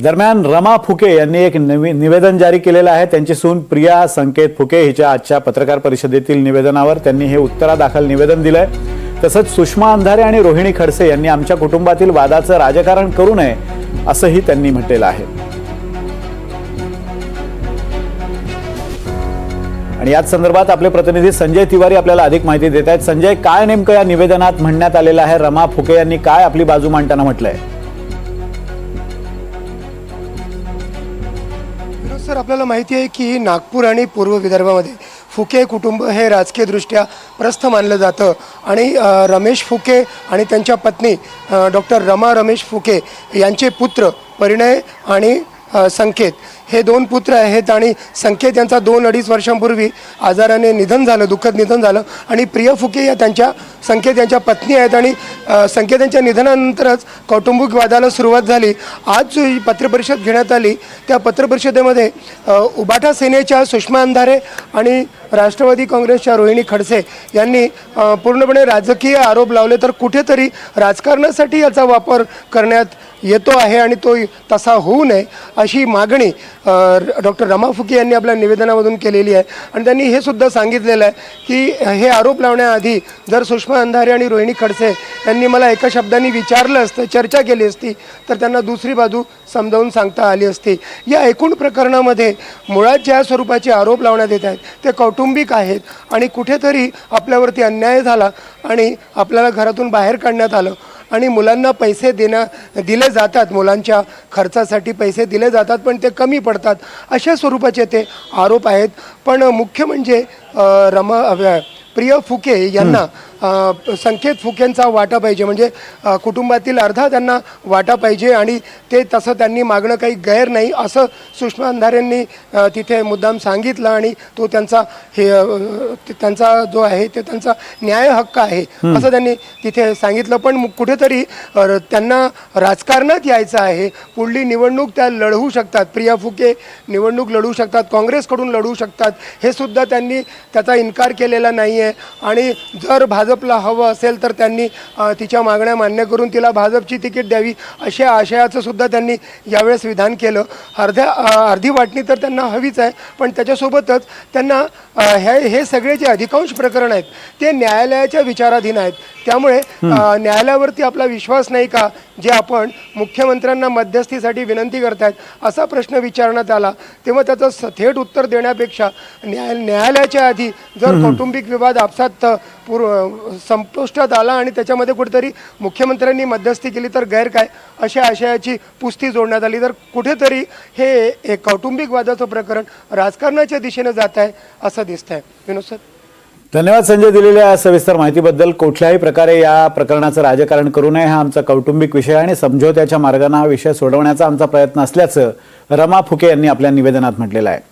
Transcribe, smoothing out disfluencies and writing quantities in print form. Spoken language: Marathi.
दरम्यान रमा फुके यांनी एक निवेदन जारी केलेलं आहे। त्यांची सून प्रिया संकेत फुके हिच्या आजच्या पत्रकार परिषदेतील निवेदनावर त्यांनी हे उत्तरादाखल निवेदन दिलंय। तसंच सुषमा अंधारे आणि रोहिणी खडसे यांनी आमच्या कुटुंबातील वादाचं राजकारण करू नये असंही त्यांनी म्हटलेलं आहे। आणि याच संदर्भात आपले प्रतिनिधी संजय तिवारी आपल्याला अधिक माहिती देत आहेत। संजय, काय नेमकं या निवेदनात म्हणण्यात आलेलं आहे? रमा फुके यांनी काय आपली बाजू मांडताना म्हटलंय? सर, आपल्याला माहिती आहे की नागपूर आणि पूर्व विदर्भामध्ये फुके कुटुंब हे राजकीयदृष्ट्या प्रस्थ मानलं जातं आणि रमेश फुके आणि त्यांच्या पत्नी डॉक्टर रमा रमेश फुके यांचे पुत्र परिणय आणि संकेत हे दोन पुत्र आहेत आणि संकेत यांचा 2-2.5 वर्षांपूर्वी आजाराने निधन झालं, दुःखद निधन झालं आणि प्रिया फुके या त्यांच्या संकेत यांच्या पत्नी आहेत आणि संकेत यांच्या निधनानंतरच कौटुंबिक वादाला सुरुवात झाली। आज जो ही पत्रपरिषद घेण्यात आली त्या पत्रपरिषदेमध्ये उबाटा सेनेच्या सुषमा अंधारे आणि राष्ट्रवादी काँग्रेसच्या रोहिणी खडसे यांनी पूर्णपणे राजकीय आरोप लावले, तर कुठेतरी राजकारणासाठी याचा वापर करण्यात येतो आहे आणि तो तसा होऊ नये अशी मागणी डॉक्टर रमा फुके यांनी आपल्या निवेदनामधून केलेली आहे। आणि त्यांनी हे सुद्धा सांगितलेलं आहे की हे आरोप लावण्याआधी जर सुषमा अंधारे आणि रोहिणी खडसे यांनी मला एका शब्दाने विचारलं असतं, चर्चा केली असती, तर त्यांना दुसरी बाजू समजावून सांगता आली असती। या एकूण प्रकरणामध्ये मुळात ज्या स्वरूपाचे आरोप लावण्यात येत आहेत ते कौटुंबिक आहेत आणि कुठेतरी आपल्यावरती अन्याय झाला आणि आपल्याला घरातून बाहेर काढण्यात आलं आणि मुलांना पैसे दिले जातात, मुलांच्या खर्चासाठी पैसे दिले जातात पण ते कमी पडतात, अशा स्वरूपाचे ते आरोप आहेत। पण मुख्य म्हणजे प्रिया फुके यांना संकेत फुकेंचा वाटा पाहिजे, म्हणजे कुटुंबातील अर्धा त्यांना वाटा पाहिजे आणि ते तसं त्यांनी मागणं काही गैर नाही असं सुषमा अंधारेंनी तिथे मुद्दाम सांगितलं आणि तो त्यांचा जो आहे ते त्यांचा न्याय हक्क आहे असं त्यांनी तिथे सांगितलं। पण कुठेतरी त्यांना राजकारणात यायचं आहे, पुढली निवडणूक त्या लढवू शकतात, प्रिया फुके निवडणूक लढवू शकतात, काँग्रेसकडून लढवू शकतात, हे सुद्धा त्यांनी त्याचा इन्कार केलेला नाही आहे। आणि जर भाजपला हवं असेल तर त्यांनी तिच्या मागण्या मान्य करून तिला भाजपची तिकीट द्यावी अशा आशयाचं सुद्धा त्यांनी यावेळेस विधान केलं। अर्धी वाटणी तर त्यांना हवीच आहे, पण त्याच्यासोबतच त्यांना हे सगळे जे अधिकांश प्रकरण आहेत ते न्यायालयाच्या विचाराधीन आहेत, त्यामुळे न्यायालयावरती आपला विश्वास नाही का जे आपण मुख्यमंत्र्यांना मध्यस्थीसाठी विनंती करतायत असा प्रश्न विचारण्यात आला। तेव्हा त्याचं थेट उत्तर देण्यापेक्षा न्यायालयाच्या आधी जर कौटुंबिक विवाद आपसात संपुष्टात आला आणि त्याच्यामध्ये कुठेतरी मुख्यमंत्र्यांनी मध्यस्थी केली तर गैर काय अशा आशयाची पुस्ती जोडण्यात आली, तर कुठेतरी हे कौटुंबिक वादाचं प्रकरण राजकारणाच्या दिशेने जात आहे असं दिसतंय। विनोद सर, धन्यवाद संजय, दिलेल्या सविस्तर माहितीबद्दल। कुठल्याही प्रकारे या प्रकरणाचं राजकारण करू नये हा आमचा कौटुंबिक विषय आणि समझोत्याच्या मार्गाने हा विषय सोडवण्याचा आमचा प्रयत्न असल्याचं रमा फुके यांनी आपल्या निवेदनात म्हटलेलं आहे।